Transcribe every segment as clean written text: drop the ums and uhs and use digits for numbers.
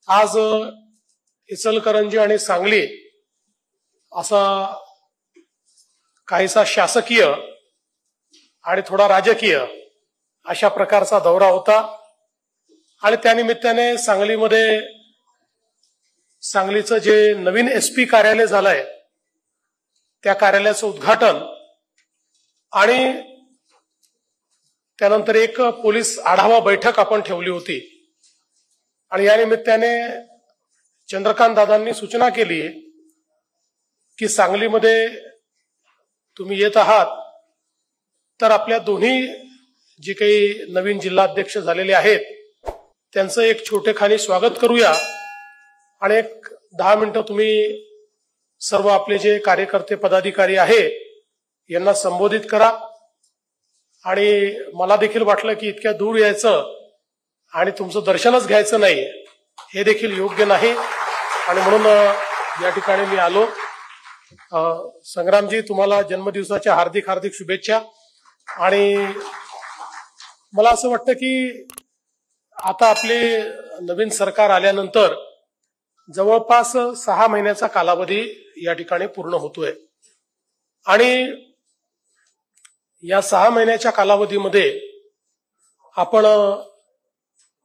आज इचलकरंजी आणि सांगली असा काहीसा शासकीय आणि थोडा राजकीय अशा प्रकारचा दौरा होता आणि त्यानिमित्ताने सांगलीचं जे नवीन एसपी कार्यालय झालंय त्या कार्यालयाचं उद्घाटन आणि त्यानंतर एक पोलीस आढावा बैठक आपण ठेवली होती आणि या निमित्ताने चंद्रकांत दादांनी सूचना केली की सांगलीमध्ये तुम्ही येत आहात तर आपल्या दोन्ही जे काही नवीन जिल्हाध्यक्ष झालेले आहेत त्यांचं एक छोटेखानी स्वागत करूया आणि एक 10 मिनिटं तुम्ही सर्व आपले जे कार्यकर्ते पदाधिकारी आहे यांना संबोधित करा। आणि मला देखील वाटलं की इतक्या दूर यायचं आणि तुमचं दर्शनच घ्यायचं नाही हे देखील योग्य नाही आणि म्हणून या ठिकाणी मी आलो। संग्रामजी तुम्हाला जन्मदिवसाच्या हार्दिक हार्दिक शुभेच्छा। आणि मला असं वाटतं की आता आपले नवीन सरकार आल्यानंतर जवळपास 6 महिन्याचा कालावधी या ठिकाणी पूर्ण होतोय आणि या 6 महिन्याच्या कालावधीमध्ये आपण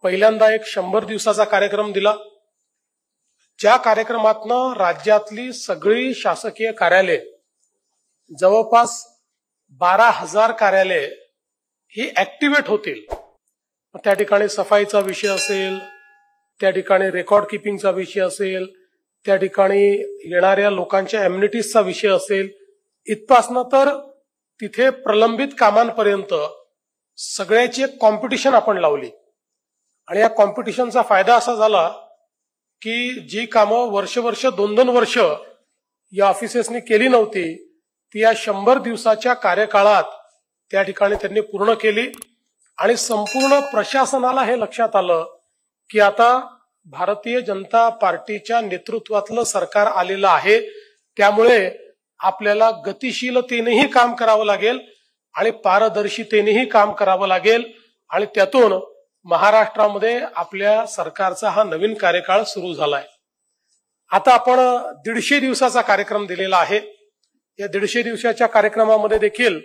पहिल्यांदा एक 100 दिवसाचा कार्यक्रम दिला, ज्या कार्यक्रमातनं राज्यातली सगळी शासकीय कार्यालय जवळपास 12,000 कार्यालय ही ऍक्टिव्हेट होतील। त्या ठिकाणी सफाईचा विषय असेल, त्या ठिकाणी रेकॉर्ड किपिंगचा विषय असेल, त्या ठिकाणी येणाऱ्या लोकांच्या एम्युनिटीजचा विषय असेल, इथपासनं तर तिथे प्रलंबित कामांपर्यंत सगळ्याची एक कॉम्पिटिशन आपण लावली आणि या कॉम्पिटिशनचा फायदा असा झाला की जी कामं वर्ष 2-2 वर्ष या ऑफिसेसनी केली नव्हती ती या 100 दिवसाच्या कार्यकाळात त्या ठिकाणी त्यांनी पूर्ण केली आणि संपूर्ण प्रशासनाला हे लक्षात आलं की आता भारतीय जनता पार्टीच्या नेतृत्वातलं सरकार आलेलं आहे, त्यामुळे आपल्याला गतिशीलतेनेही काम करावं लागेल आणि पारदर्शितेनेही काम करावं लागेल आणि त्यातून महाराष्ट्रामध्ये आपल्या सरकारचा हा नवीन कार्यकाळ सुरू झालाय। आता आपण 150 दिवसाचा कार्यक्रम दिलेला आहे। या 150 दिवसाच्या कार्यक्रमामध्ये देखील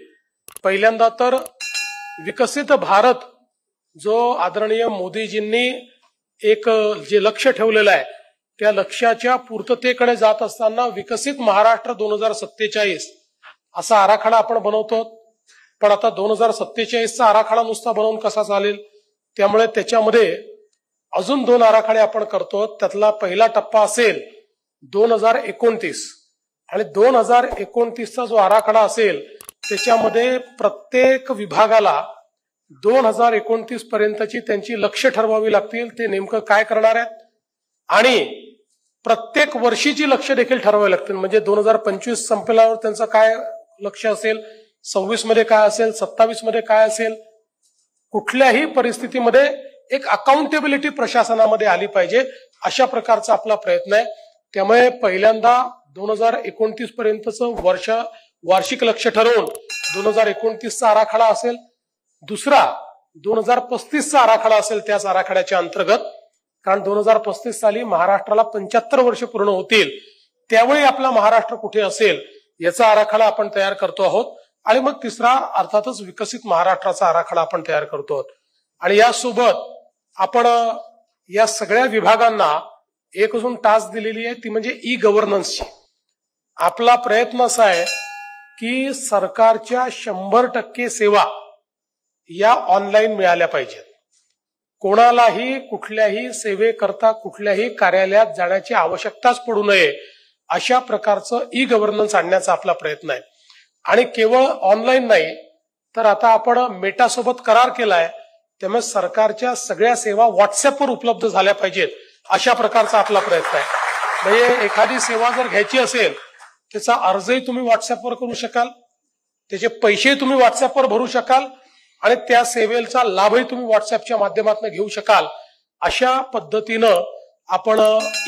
पहिल्यांदा तर विकसित भारत जो आदरणीय मोदीजींनी एक जे लक्ष्य ठेवलेलं आहे त्या लक्ष्याच्या पूर्ततेकडे जात असताना विकसित महाराष्ट्र 2047 असा आराखडा आपण बनवतो। पण आता 2047चा आराखडा नुसता बनवून कसा चालेल, त्यामुळे त्याच्यामध्ये अजून 2 आराखडे आपण करतो। त्यातला पहिला टप्पा असेल 2029 आणि 2029चा जो आराखडा असेल त्याच्यामध्ये प्रत्येक विभागाला 2029 पर्यंतची त्यांची लक्ष्य ठरवावी लागतील, ते नेमकं काय करणार आहेत आणि प्रत्येक वर्षीची लक्ष्य देखील ठरवावी लागतील। म्हणजे 2025 संपल्यावर त्यांचं काय लक्ष्य असेल, 26 मध्ये काय असेल, 27 मध्ये काय असेल, कुठल्याही परिस्थितीमध्ये एक अकाउंटेबिलिटी प्रशासनामध्ये आली पाहिजे अशा प्रकारचा आपला प्रयत्न आहे। त्यामुळे पहिल्यांदा 2029 पर्यंतचं वार्षिक लक्ष्य ठरवून 2029चा आराखडा असेल, दुसरा 2035चा आराखडा असेल त्याच आराखड्याच्या अंतर्गत, कारण 2035 साली महाराष्ट्राला 75 वर्ष पूर्ण होतील, त्यावेळी आपला महाराष्ट्र कुठे असेल याचा आराखडा आपण तयार करतो आहोत आणि मग तिसरा अर्थातच विकसित महाराष्ट्राचा आराखडा आपण तयार करतो आहोत। आणि यासोबत आपण या सगळ्या विभागांना एक अजून टास्क दिलेली आहे ती म्हणजे ई गव्हर्नन्सची। आपला प्रयत्न असा आहे की सरकारच्या 100% सेवा या ऑनलाईन मिळाल्या पाहिजेत। कोणालाही कुठल्याही सेवेकरता कुठल्याही कार्यालयात जाण्याची आवश्यकताच पडू नये अशा प्रकारचं ई गव्हर्नन्स आणण्याचा आपला प्रयत्न आहे। आणि केवळ ऑनलाईन नाही तर आता आपण मेटासोबत करार केलाय, त्यामुळे सरकारच्या सगळ्या सेवा व्हॉट्सअपवर उपलब्ध झाल्या पाहिजेत अशा प्रकारचा आपला प्रयत्न आहे। म्हणजे एखादी सेवा जर घ्यायची असेल त्याचा अर्जही तुम्ही व्हॉट्सअपवर करू शकाल, त्याचे पैसे तुम्ही व्हॉट्सअपवर भरू शकाल आणि त्या सेवेचा लाभही तुम्ही व्हॉट्सअपच्या माध्यमातून घेऊ शकाल। अशा पद्धतीनं आपण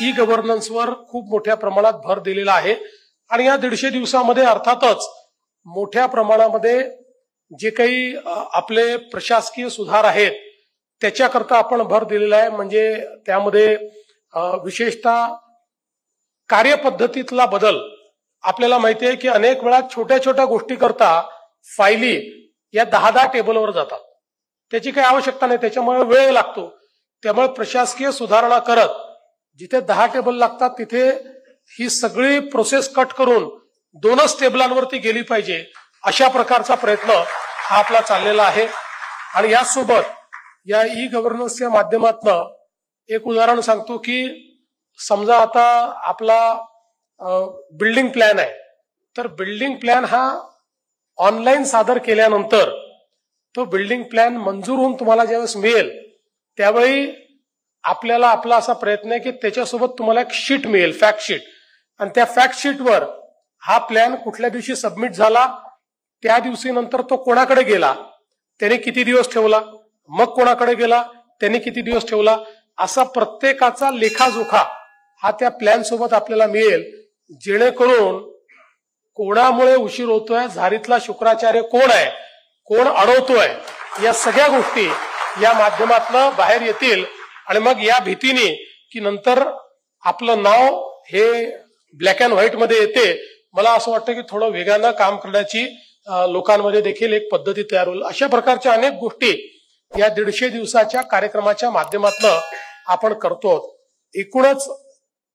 ई गव्हर्नन्सवर खूप मोठ्या प्रमाणात भर दिलेला आहे आणि या 150 दिवसामध्ये अर्थातच मोठ्या प्रमाणामध्ये जे काही आपले प्रशासकीय सुधार आहेत त्याच्याकरता आपण भर दिलेला आहे। म्हणजे त्यामध्ये विशेषतः कार्यपद्धतीतला बदल. आपल्याला माहिती आहे की अनेक वेळा छोट्या छोट्या गोष्टी करता फायली या 10-10 टेबलवर जातात. त्याची काही आवश्यकता नाही, त्याच्यामुळे वेळ लागतो. त्यामुळे प्रशासकीय सुधारणा करत जिथे 10 टेबल लागतात तिथे ही सगळी प्रोसेस कट करून 2च टेबलांवरती गेली पाहिजे, अशा प्रकारचा प्रयत्न हा आपला चाललेला आहे. आणि यासोबत या ई गव्हर्नन्सच्या माध्यमातून एक उदाहरण सांगतो की समजा आता आपला बिल्डिंग प्लॅन आहे, तर बिल्डिंग प्लॅन हा ऑनलाईन सादर केल्यानंतर तो बिल्डिंग प्लॅन मंजूर होऊन तुम्हाला ज्यावेळेस मिळेल त्यावेळी आपल्याला आपला असा प्रयत्न आहे की त्याच्यासोबत तुम्हाला एक शीट मिळेल, फॅक्ट शीट. आणि त्या फॅक्ट शीटवर हा प्लॅन कुठल्या दिवशी सबमिट झाला, त्या दिवशी नंतर तो कोणाकडे गेला, त्याने किती दिवस ठेवला, मग कोणाकडे गेला, त्याने किती दिवस ठेवला, असा प्रत्येकाचा लेखाजोखा हा त्या प्लॅन सोबत आपल्याला मिळेल. जेणेकरून कोणामुळे उशीर होतोय, झारीतला शुक्राचार्य कोण आहे, कोण अडवतोय, या सगळ्या गोष्टी या माध्यमातून बाहेर येतील. आणि मग या भीतीने की नंतर आपलं नाव हे ब्लॅक अँड व्हाईट मध्ये येते, मला असं वाटतं की थोडं वेगानं काम करण्याची लोकांमध्ये देखील एक पद्धती तयार होईल. अशा प्रकारच्या अनेक गोष्टी या 150 दिवसाच्या कार्यक्रमाच्या माध्यमातून आपण करतो. एकूणच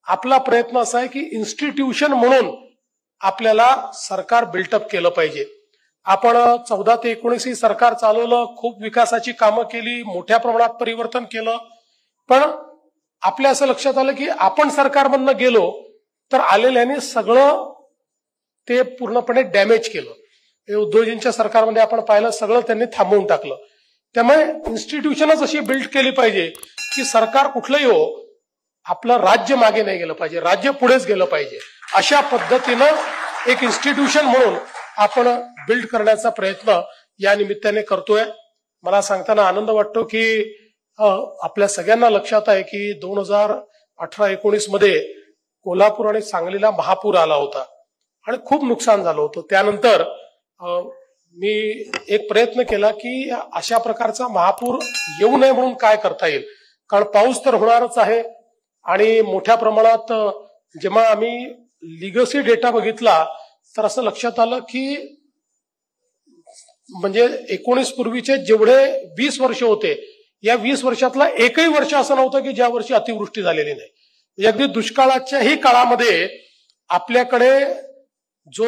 आपला प्रयत्न असा आहे की इन्स्टिट्यूशन म्हणून आपल्याला सरकार बिल्टअप केलं पाहिजे. आपण 14 ते 19 ही सरकार चालवलं, खूप विकासाची कामं केली, मोठ्या प्रमाणात परिवर्तन केलं. पण आपल्या असं लक्षात आलं की आपण सरकारमधनं गेलो तर आलेल्याने सगळं ते पूर्णपणे डॅमेज केलं. उद्धवजींच्या सरकारमध्ये आपण पाहिलं, सगळं त्यांनी थांबवून टाकलं. त्यामुळे इन्स्टिट्यूशनच अशी बिल्ड केली पाहिजे की सरकार कुठलंही हो, आपलं राज्य मागे नाही गेलं पाहिजे, राज्य पुढेच गेलं पाहिजे. अशा पद्धतीनं एक इन्स्टिट्यूशन म्हणून आपण बिल्ड करण्याचा प्रयत्न या निमित्ताने करतोय. मला सांगताना आनंद वाटतो की आपल्या सगळ्यांना लक्षात आहे की 2018-19 मध्ये कोल्हापूर आणि सांगलीला महापूर आला होता आणि खूप नुकसान झालं होतं. त्यानंतर मी एक प्रयत्न केला की अशा प्रकारचा महापूर येऊ नये म्हणून काय करता येईल, कारण पाऊस तर होणारच आहे. आणि मोठ्या प्रमाणात जेव्हा आम्ही लिगसी डेटा बघितला तर असं लक्षात आलं की म्हणजे 19 पूर्वीचे जेवढे 20 वर्ष होते, या 20 वर्षातला एकही वर्ष असं नव्हतं की ज्या वर्षी अतिवृष्टी झालेली नाही. अगदी दुष्काळाच्याही काळामध्ये आपल्याकडे जो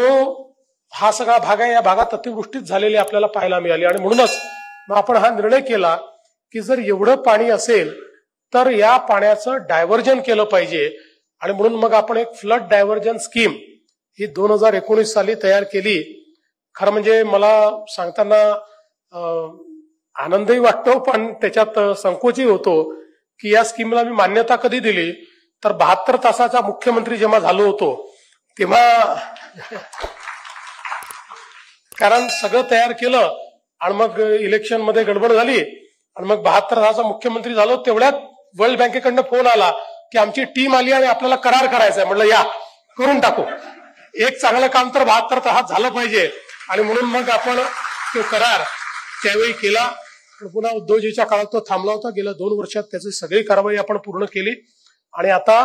हा सगळा भाग आहे, या भागात अतिवृष्टीच झालेली आपल्याला पाहायला मिळाली. आणि म्हणूनच मग आपण हा निर्णय केला की जर एवढं पाणी असेल तर या पाण्याचं डायव्हर्जन केलं पाहिजे. आणि म्हणून मग आपण एक फ्लड डायव्हर्जन स्कीम ही 2019 साली तयार केली. खरं म्हणजे मला सांगताना आनंदही वाटतो, पण त्याच्यात संकोचही होतो की या स्कीमला मी मान्यता कधी दिली तर 72 तासाचा मुख्यमंत्री जेव्हा झालो होतो तेव्हा, कारण सगळं तयार केलं आणि मग इलेक्शन मध्ये गडबड झाली आणि मग 72 तासाचा मुख्यमंत्री झालो. तेवढ्यात वर्ल्ड बँकेकडनं फोन आला की आमची टीम आली आणि आपल्याला करार करायचा आहे. म्हटलं या करून टाकू, एक चांगलं काम तर 72 तासात झालं पाहिजे. आणि म्हणून मग आपण तो करार त्यावेळी केला. पुन्हा उद्धवजीच्या काळात तो थांबला होता. गेल्या 2 वर्षात त्याची सगळी कारवाई आपण पूर्ण केली आणि आता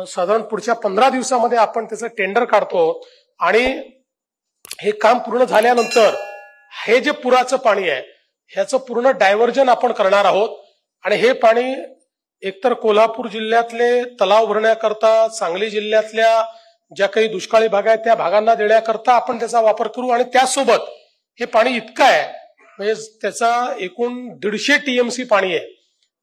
साधारण पुढच्या 15 दिवसामध्ये आपण त्याचं टेंडर काढतो. आणि हे काम पूर्ण झाल्यानंतर हे जे पुराचं पाणी आहे ह्याचं पूर्ण डायव्हर्जन आपण करणार आहोत. आणि हे पाणी एकतर कोल्हापूर जिल्ह्यातले तलाव भरण्याकरता, सांगली जिल्ह्यातल्या ज्या काही दुष्काळी भाग आहेत त्या भागांना देण्याकरता आपण त्याचा वापर करू. आणि त्यासोबत हे पाणी इतकं आहे म्हणजे त्याचा एकूण 150 TMC पाणी आहे,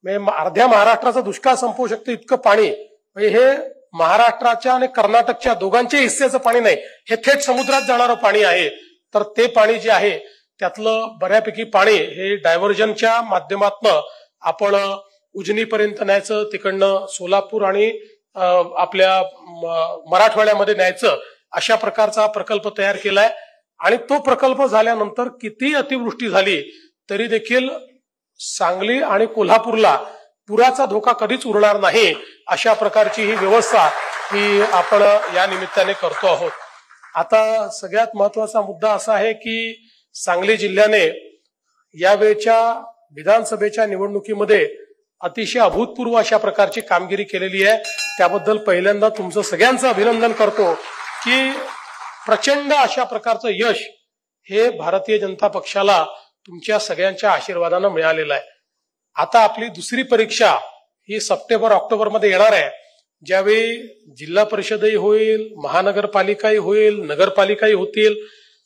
म्हणजे अर्ध्या महाराष्ट्राचा दुष्काळ संपवू शकतं इतकं पाणी. म्हणजे हे महाराष्ट्राच्या आणि कर्नाटकच्या दोघांच्या हिस्सेचं पाणी नाही, हे थेट समुद्रात जाणारं पाणी आहे. तर ते पाणी जे आहे त्यातलं बऱ्यापैकी पाणी हे डायव्हर्जनच्या माध्यमातून आपण उजनीपर्यंत न्यायचं, तिकडनं सोलापूर आणि आपल्या मराठवाड्यामध्ये न्यायचं, अशा प्रकारचा प्रकल्प तयार केलाय. आणि तो प्रकल्प झाल्यानंतर किती अतिवृष्टी झाली तरी देखील सांगली आणि कोल्हापूरला पुराचा धोका कधीच उरणार नाही, अशा प्रकारची ही व्यवस्था ही आपण या निमित्ताने करतो आहोत. आता सगळ्यात महत्वाचा मुद्दा असा आहे की सांगली जिल्ह्याने यावेळच्या विधानसभेच्या निवडणुकीमध्ये अतिशय अभूतपूर्व अशा प्रकारची कामगिरी केलेली आहे. त्याबद्दल पहिल्यांदा तुमचं सगळ्यांचं अभिनंदन करतो की प्रचंड अशा प्रकारचं यश हे भारतीय जनता पक्षाला तुमच्या सगळ्यांच्या आशीर्वादानं मिळालेलं आहे. आता आपली दुसरी परीक्षा ही सप्टेंबर ऑक्टोबर मध्ये येणार आहे, ज्यावेळी जिल्हा परिषदही होईल, महानगरपालिकाही होईल, नगरपालिकाही होतील.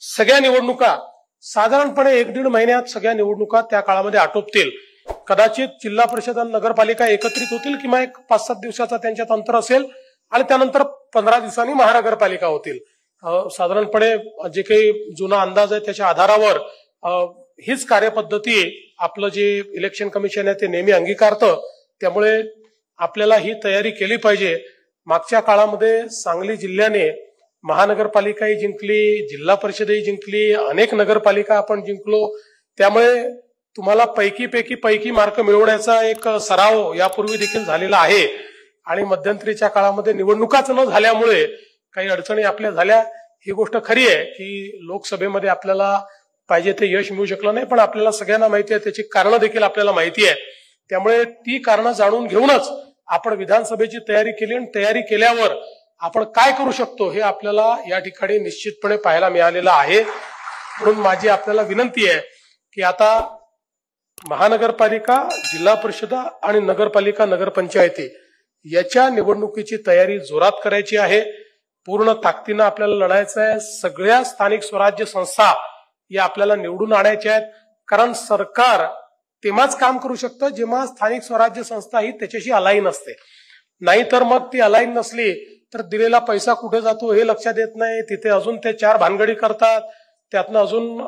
सगळ्या निवडणुका साधारणपणे 1-1.5 महिन्यात सगळ्या निवडणुका त्या काळामध्ये आटोपतील. कदाचित जिल्हा परिषद आणि नगरपालिका एकत्रित होतील किंवा एक 5-7 दिवसाचा त्यांच्यात अंतर असेल आणि त्यानंतर 15 दिवसांनी महानगरपालिका होतील. साधारणपणे जे काही जुना अंदाज आहे त्याच्या आधारावर हीच कार्यपद्धती आपलं जे इलेक्शन कमिशन आहे ते नेहमी अंगीकारतं. त्यामुळे आपल्याला ही तयारी केली पाहिजे. मागच्या काळामध्ये सांगली जिल्ह्याने महानगरपालिकाही जिंकली, जिल्हा परिषदही जिंकली, अनेक नगरपालिका आपण जिंकलो. त्यामुळे तुम्हाला पैकी मार्क मिळवण्याचा एक सराव यापूर्वी देखील झालेला आहे. आणि मध्यंतरीच्या काळामध्ये निवडणुकाच न झाल्यामुळे काही अडचणी आपल्या झाल्या. ही गोष्ट खरी आहे की लोकसभेमध्ये आपल्याला पाहिजे ते यश मिळू शकलं नाही, पण आपल्याला सगळ्यांना माहिती आहे त्याची कारणं देखील आपल्याला माहिती आहे. त्यामुळे ती कारणं जाणून घेऊनच आपण विधानसभेची तयारी केली आणि तयारी केल्यावर आपण काय करू शकतो हे आपल्याला या ठिकाणी निश्चितपणे पाहायला मिळालेलं आहे. म्हणून माझी आपल्याला विनंती आहे की आता महानगरपालिका, जिल्हा परिषद आणि नगरपालिका, नगरपंचायती याच्या निवडणुकीची तयारी जोरात करायची आहे. पूर्ण ताकदीनं आपल्याला लढायचं आहे. सगळ्या स्थानिक स्वराज्य संस्था या आपल्याला निवडून आणायच्या आहेत. कारण सरकार तेव्हाच काम करू शकतं जेव्हा स्थानिक स्वराज्य संस्था ही त्याच्याशी अलाईन असते. नाहीतर मग ती अलाईन नसली तर दिलेला पैसा कुठे जातो हे लक्षात येत नाही. तिथे अजून ते 4 भानगडी करतात, त्यातनं अजून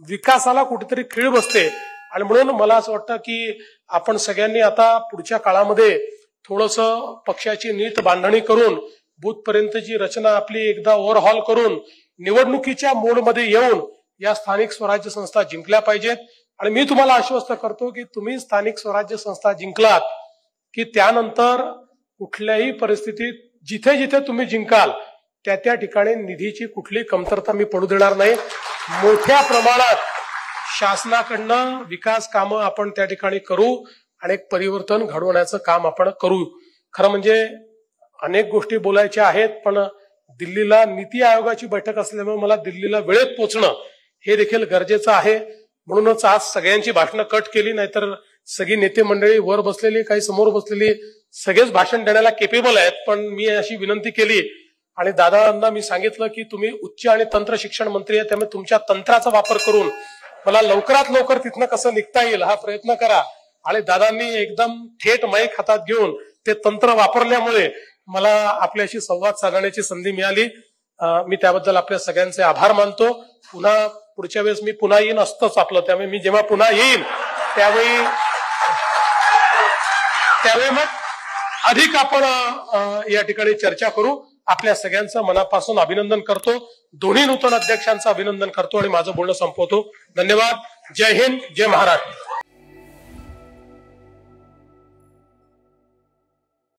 विकासाला कुठेतरी खीळ बसते. आणि म्हणून मला असं वाटतं की आपण सगळ्यांनी आता पुढच्या काळामध्ये थोडंसं पक्षाची नीट बांधणी करून बूथपर्यंतची रचना आपली एकदा ओव्हरहॉल करून निवडणुकीच्या मोडमध्ये येऊन या स्थानिक स्वराज्य संस्था जिंकल्या पाहिजेत. आणि मी तुम्हाला आश्वस्त करतो की तुम्ही स्थानिक स्वराज्य संस्था जिंकलात की त्यानंतर कुठल्याही परिस्थितीत जिथे जिथे तुम्ही जिंकाल त्या त्या ठिकाणी निधीची कुठली कमतरता मी पडू देणार नाही. मोठ्या प्रमाणात शासनाकडनं विकास कामं आपण त्या ठिकाणी करू आणि एक परिवर्तन घडवण्याचं काम आपण करू. खरं म्हणजे अनेक गोष्टी बोलायच्या आहेत, पण दिल्लीला नीती आयोगाची बैठक असल्यामुळे मला दिल्लीला वेळेत पोहोचणं हे देखील गरजेचं आहे. म्हणूनच आज सगळ्यांची भाषणं कट केली, नाहीतर सगळी नेते मंडळी वर बसलेली, काही समोर बसलेली, सगळेच भाषण देण्याला केपेबल आहेत. पण मी अशी विनंती केली आणि दादांना मी सांगितलं की तुम्ही उच्च आणि तंत्र शिक्षण मंत्री आहे, त्यामुळे तुमच्या तंत्राचा वापर करून मला लवकरात लवकर तिथनं कसं निघता येईल हा प्रयत्न करा. आणि दादांनी एकदम थेट माईक हातात घेऊन ते तंत्र वापरल्यामुळे मला आपल्याशी संवाद साधण्याची संधी मिळाली. मी त्याबद्दल आपल्या सगळ्यांचे आभार मानतो. पुन्हा पुढच्या वेळेस मी पुन्हा येईन असतंच आपलं. त्यामुळे मी जेव्हा पुन्हा येईन त्यावेळी मग अधिक आपण या ठिकाणी चर्चा करू. आपल्या सगळ्यांचं मनापासून अभिनंदन करतो. दोन्ही नूतन अध्यक्षांचं अभिनंदन करतो आणि माझं बोलणं संपवतो. धन्यवाद. जय हिंद, जय महाराष्ट्र.